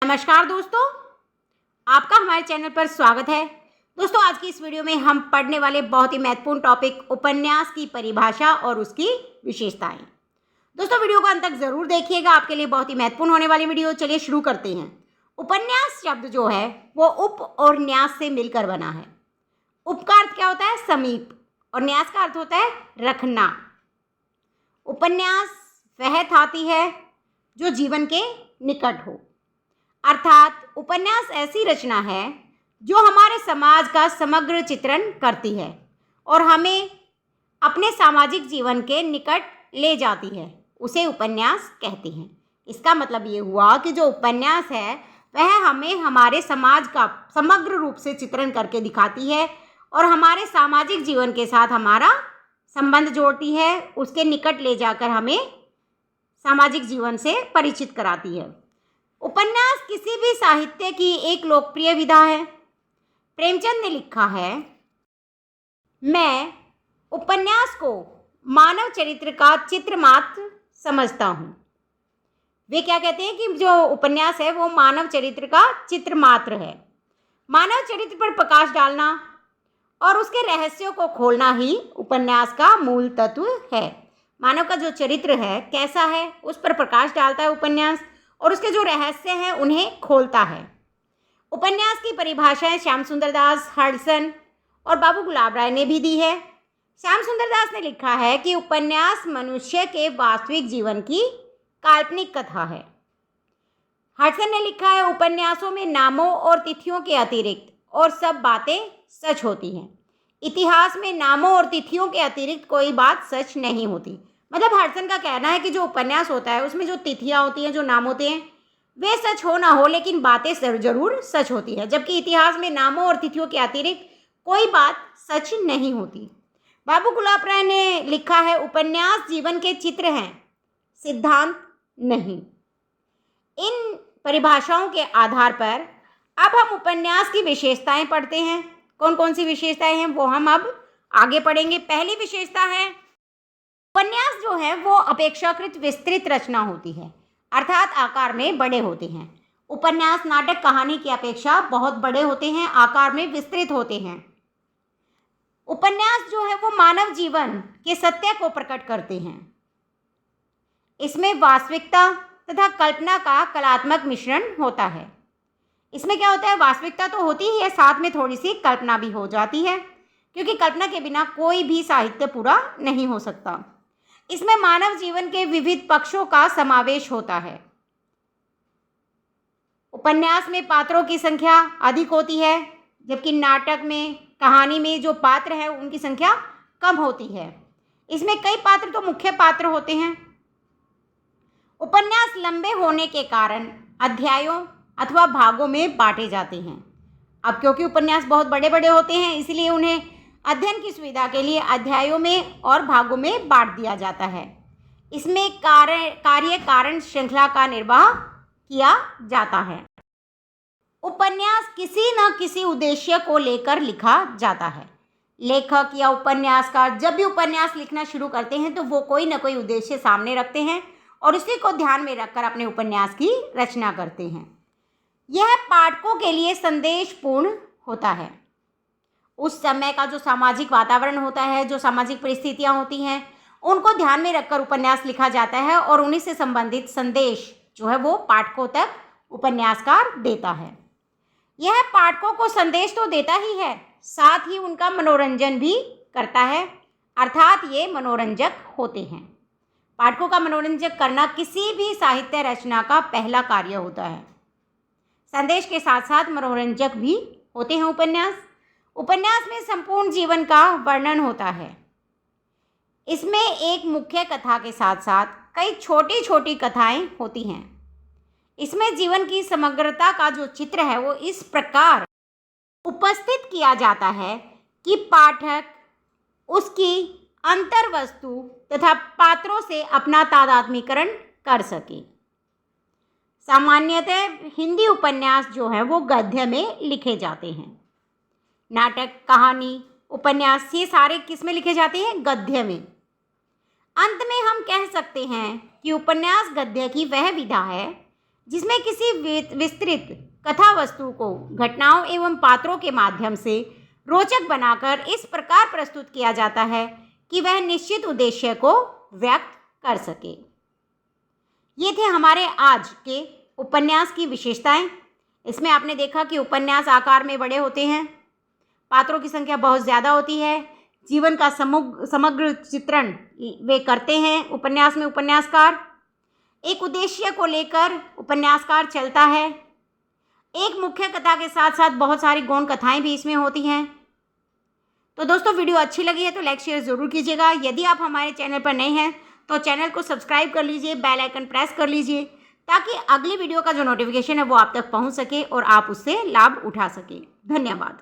नमस्कार दोस्तों, आपका हमारे चैनल पर स्वागत है। दोस्तों, आज की इस वीडियो में हम पढ़ने वाले बहुत ही महत्वपूर्ण टॉपिक उपन्यास की परिभाषा और उसकी विशेषताएं। दोस्तों, वीडियो को अंत तक जरूर देखिएगा, आपके लिए बहुत ही महत्वपूर्ण होने वाली वीडियो। चलिए शुरू करते हैं। उपन्यास शब्द जो है वो उप और न्यास से मिलकर बना है। उप का अर्थ क्या होता है? समीप, और न्यास का अर्थ होता है रखना। उपन्यास वह थाती है जो जीवन के निकट हो, अर्थात उपन्यास ऐसी रचना है जो हमारे समाज का समग्र चित्रण करती है और हमें अपने सामाजिक जीवन के निकट ले जाती है, उसे उपन्यास कहते हैं। इसका मतलब ये हुआ कि जो उपन्यास है वह हमें हमारे समाज का समग्र रूप से चित्रण करके दिखाती है और हमारे सामाजिक जीवन के साथ हमारा संबंध जोड़ती है, उसके निकट ले जाकर हमें सामाजिक जीवन से परिचित कराती है। उपन्यास किसी भी साहित्य की एक लोकप्रिय विधा है। प्रेमचंद ने लिखा है, मैं उपन्यास को मानव चरित्र का चित्र मात्र समझता हूँ। वे क्या कहते हैं कि जो उपन्यास है वो मानव चरित्र का चित्र मात्र है। मानव चरित्र पर प्रकाश डालना और उसके रहस्यों को खोलना ही उपन्यास का मूल तत्व है। मानव का जो चरित्र है कैसा है, उस पर प्रकाश डालता है उपन्यास और उसके जो रहस्य हैं उन्हें खोलता है। उपन्यास की परिभाषाएं श्याम सुंदर दास, हडसन और बाबू गुलाब राय ने भी दी है। श्याम सुंदर दास ने लिखा है कि उपन्यास मनुष्य के वास्तविक जीवन की काल्पनिक कथा है। हडसन ने लिखा है, उपन्यासों में नामों और तिथियों के अतिरिक्त और सब बातें सच होती हैं। इतिहास में नामों और तिथियों के अतिरिक्त कोई बात सच नहीं होती। मतलब हडसन का कहना है कि जो उपन्यास होता है उसमें जो तिथियां होती हैं, जो नाम होते हैं, वे सच हो ना हो लेकिन बातें जरूर सच होती हैं, जबकि इतिहास में नामों और तिथियों के अतिरिक्त कोई बात सच नहीं होती। बाबू गुलाब राय ने लिखा है, उपन्यास जीवन के चित्र हैं, सिद्धांत नहीं। इन परिभाषाओं के आधार पर अब हम उपन्यास की विशेषताएं पढ़ते हैं। कौन कौन सी विशेषताएं हैं वो हम अब आगे पढ़ेंगे। पहली विशेषता है, उपन्यास जो है वो अपेक्षाकृत विस्तृत रचना होती है, अर्थात आकार में बड़े होते हैं। उपन्यास नाटक कहानी की अपेक्षा बहुत बड़े होते हैं, आकार में विस्तृत होते हैं। उपन्यास जो है वो मानव जीवन के सत्य को प्रकट करते हैं। इसमें वास्तविकता तथा कल्पना का कलात्मक मिश्रण होता है। इसमें क्या होता है, वास्तविकता तो होती ही है, साथ में थोड़ी सी कल्पना भी हो जाती है, क्योंकि कल्पना के बिना कोई भी साहित्य पूरा नहीं हो सकता। इसमें मानव जीवन के विविध पक्षों का समावेश होता है। उपन्यास में पात्रों की संख्या अधिक होती है, जबकि नाटक में, कहानी में जो पात्र हैं उनकी संख्या कम होती है। इसमें कई पात्र तो मुख्य पात्र होते हैं। उपन्यास लंबे होने के कारण अध्यायों अथवा भागों में बांटे जाते हैं। अब क्योंकि उपन्यास बहुत बड़े बड़े होते हैं, इसलिए उन्हें अध्ययन की सुविधा के लिए अध्यायों में और भागों में बांट दिया जाता है। इसमें कार्य कारण श्रृंखला का निर्वाह किया जाता है। उपन्यास किसी न किसी उद्देश्य को लेकर लिखा जाता है। लेखक या उपन्यासकार जब भी उपन्यास लिखना शुरू करते हैं तो वो कोई न कोई उद्देश्य सामने रखते हैं और उसी को ध्यान में रखकर अपने उपन्यास की रचना करते हैं। यह पाठकों के लिए संदेशपूर्ण होता है। उस समय का जो सामाजिक वातावरण होता है, जो सामाजिक परिस्थितियां होती हैं, उनको ध्यान में रखकर उपन्यास लिखा जाता है और उन्हीं से संबंधित संदेश जो है वो पाठकों तक उपन्यासकार देता है। यह पाठकों को संदेश तो देता ही है, साथ ही उनका मनोरंजन भी करता है, अर्थात ये मनोरंजक होते हैं। पाठकों का मनोरंजन करना किसी भी साहित्य रचना का पहला कार्य होता है। संदेश के साथ साथ मनोरंजक भी होते हैं उपन्यास। उपन्यास में संपूर्ण जीवन का वर्णन होता है। इसमें एक मुख्य कथा के साथ साथ कई छोटी छोटी कथाएं होती हैं। इसमें जीवन की समग्रता का जो चित्र है वो इस प्रकार उपस्थित किया जाता है कि पाठक उसकी अंतर्वस्तु तथा पात्रों से अपना तादात्म्यकरण कर सके। सामान्यतः हिंदी उपन्यास जो है वो गद्य में लिखे जाते हैं। नाटक, कहानी, उपन्यास ये सारे किस में लिखे जाते हैं? गद्य में। अंत में हम कह सकते हैं कि उपन्यास गद्य की वह विधा है जिसमें किसी विस्तृत कथा वस्तु को घटनाओं एवं पात्रों के माध्यम से रोचक बनाकर इस प्रकार प्रस्तुत किया जाता है कि वह निश्चित उद्देश्य को व्यक्त कर सके। ये थे हमारे आज के उपन्यास की विशेषताएं। इसमें आपने देखा कि उपन्यास आकार में बड़े होते हैं, पात्रों की संख्या बहुत ज़्यादा होती है, जीवन का समग्र चित्रण वे करते हैं उपन्यास में उपन्यासकार, एक उद्देश्य को लेकर उपन्यासकार चलता है, एक मुख्य कथा के साथ साथ बहुत सारी गौण कथाएं भी इसमें होती हैं। तो दोस्तों, वीडियो अच्छी लगी है तो लाइक शेयर ज़रूर कीजिएगा। यदि आप हमारे चैनल पर नए हैं तो चैनल को सब्सक्राइब कर लीजिए, बेल आइकन प्रेस कर लीजिए, ताकि अगली वीडियो का जो नोटिफिकेशन है वो आप तक पहुंच सके और आप उससे लाभ उठा सकें। धन्यवाद।